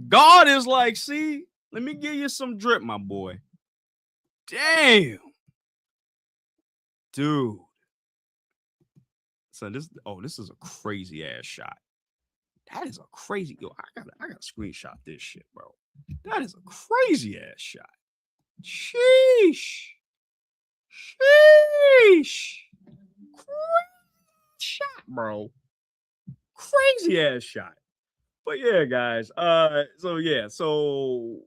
God is like, see, let me give you some drip, my boy. Damn. Dude. So this is a crazy ass shot. That is a crazy, I gotta screenshot this shit, bro. That is a crazy ass shot. Sheesh. Crazy shot, bro. Crazy ass shot. But yeah, guys. So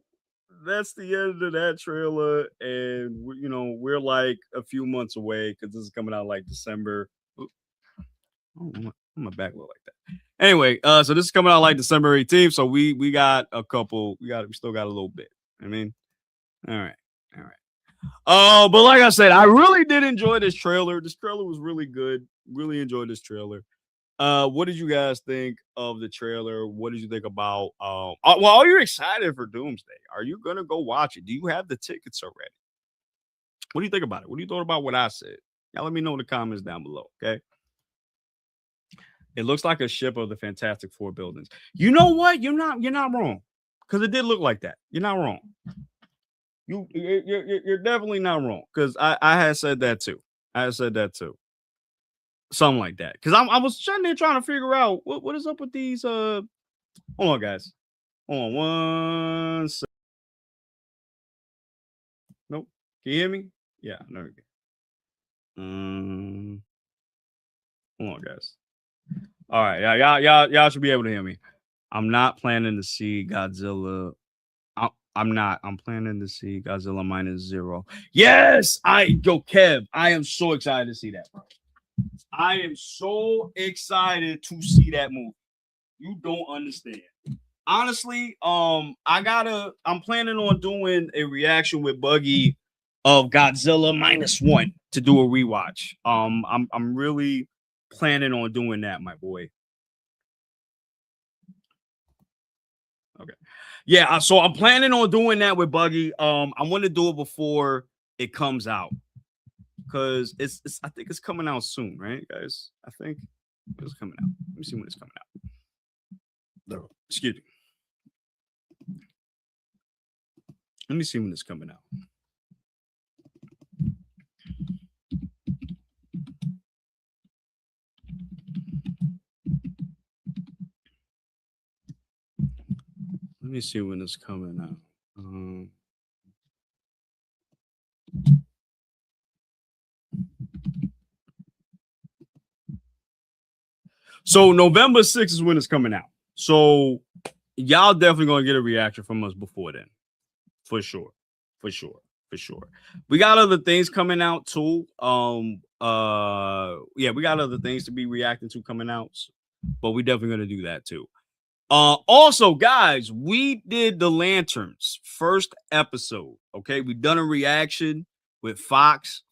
that's the end of that trailer, and we're like a few months away because this is coming out like December. Oh, my back look like that. Anyway, so this is coming out like December 18th. So we got a couple. We still got a little bit. I mean, all right. But like I said, I really did enjoy this trailer. This trailer was really good. Really enjoyed this trailer. What did you guys think of the trailer? What did you think about well, are you excited for Doomsday? Are you gonna go watch it? Do you have the tickets already? What do you think about it? What do you thought about what I said? Y'all let me know in the comments down below, okay? It looks like a ship of the Fantastic Four buildings. You know what? You're not wrong. Because it did look like that. You're not wrong. You're definitely not wrong. Because I had said that too. I had said that too. Something like that. Because I was trying to figure out what is up with these hold on, guys. Hold on one second. Nope. Can you hear me? Yeah, there we go. Hold on, guys. All right, y'all should be able to hear me. I'm not planning to see Godzilla. I'm not. I'm planning to see Godzilla -0. Yes, Kev. I am so excited to see that, bro. I am so excited to see that movie. You don't understand. Honestly, I'm planning on doing a reaction with Buggy of Godzilla -1 to do a rewatch. I'm really planning on doing that, my boy. Okay. Yeah, so I'm planning on doing that with Buggy. I want to do it before it comes out. Because it's I think it's coming out soon, right, guys? I think it's coming out. Let me see when it's coming out. No, excuse me. Let me see when it's coming out. Let me see when it's coming out. So November 6th is when it's coming out. So y'all definitely gonna get a reaction from us before then. For sure. We got other things coming out too. Yeah, we got other things to be reacting to coming out, but we definitely gonna do that too. Also, guys, we did the Lanterns first episode. Okay, we done a reaction with Fox.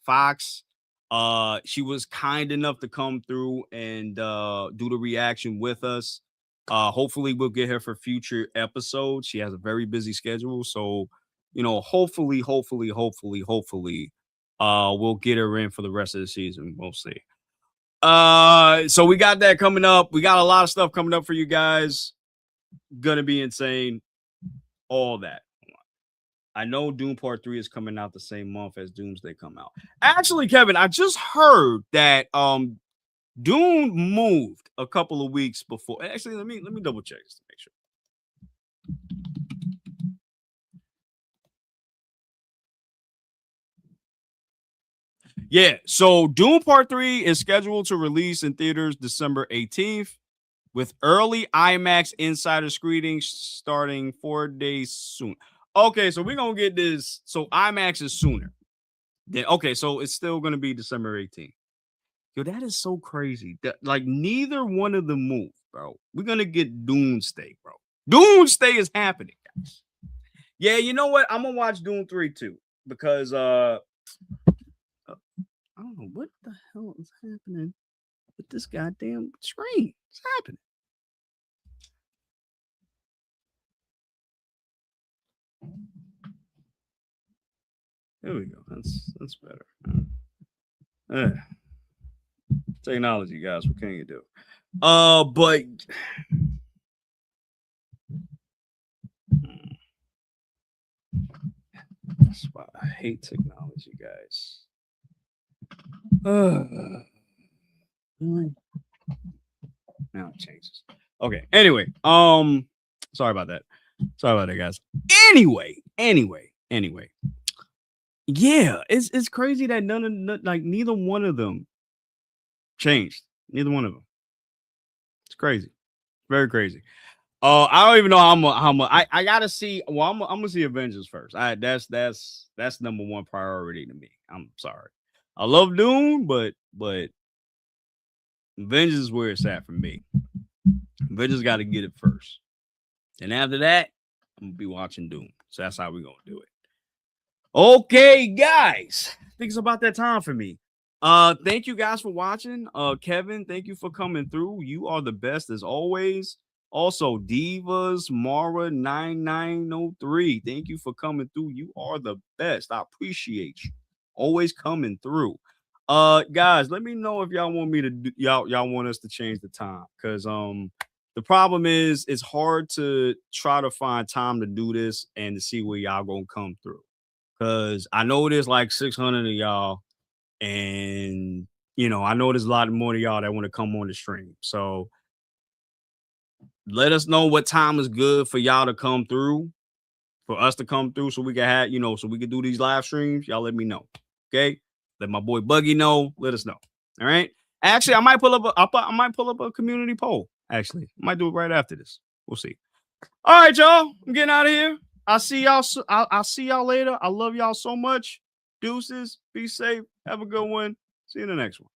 She was kind enough to come through and do the reaction with us. Hopefully, we'll get her for future episodes. She has a very busy schedule, so hopefully, we'll get her in for the rest of the season. We'll see. So we got that coming up. We got a lot of stuff coming up for you guys. Gonna be insane. All that. I know Doom Part 3 is coming out the same month as Doomsday come out. Actually, Kevin, I just heard that Doom moved a couple of weeks before. Actually, let me double check just to make sure. Yeah, so Doom Part 3 is scheduled to release in theaters December 18th with early IMAX insider screenings starting 4 days soon. Okay, so we're going to get this. So IMAX is sooner. Then okay, so it's still going to be December 18th. Yo, that is so crazy. Like neither one of them move, bro. We're going to get Doomsday, bro. Doomsday is happening, guys. Yeah, you know what? I'm going to watch Doom 3 too because I don't know what the hell is happening with this goddamn screen. What's happening? There we go. That's better. Technology, guys. What can you do? But that's why I hate technology, guys. Really? Now it changes. Okay. Anyway, sorry about that. Guys. Anyway. Yeah, it's crazy that neither one of them changed. Neither one of them. It's crazy. Very crazy. I don't even know how much I gotta see. Well, I'm gonna see Avengers first. That's number one priority to me. I'm sorry. I love Doom, but Avengers is where it's at for me. Avengers got to get it first, and after that, I'm gonna be watching Doom. So that's how we're gonna do it. Okay, guys, I think it's about that time for me. Thank you guys for watching. Kevin, thank you for coming through. You are the best as always. Also, Divas Mara 9903. Thank you for coming through. You are the best. I appreciate you. Always coming through. Guys, let me know if y'all want me to do, y'all want us to change the time, because the problem is it's hard to try to find time to do this and to see where y'all gonna come through, because I know there's like 600 of y'all, and I know there's a lot more of y'all that want to come on the stream. So let us know what time is good for y'all to come through, for us to come through, so we can have, so we can do these live streams. Y'all let me know. Okay. Let my boy Buggy know. Let us know. All right. Actually, I might pull up a community poll. Actually, I might do it right after this. We'll see. All right, y'all. I'm getting out of here. I'll see y'all. I'll see y'all later. I love y'all so much. Deuces. Be safe. Have a good one. See you in the next one.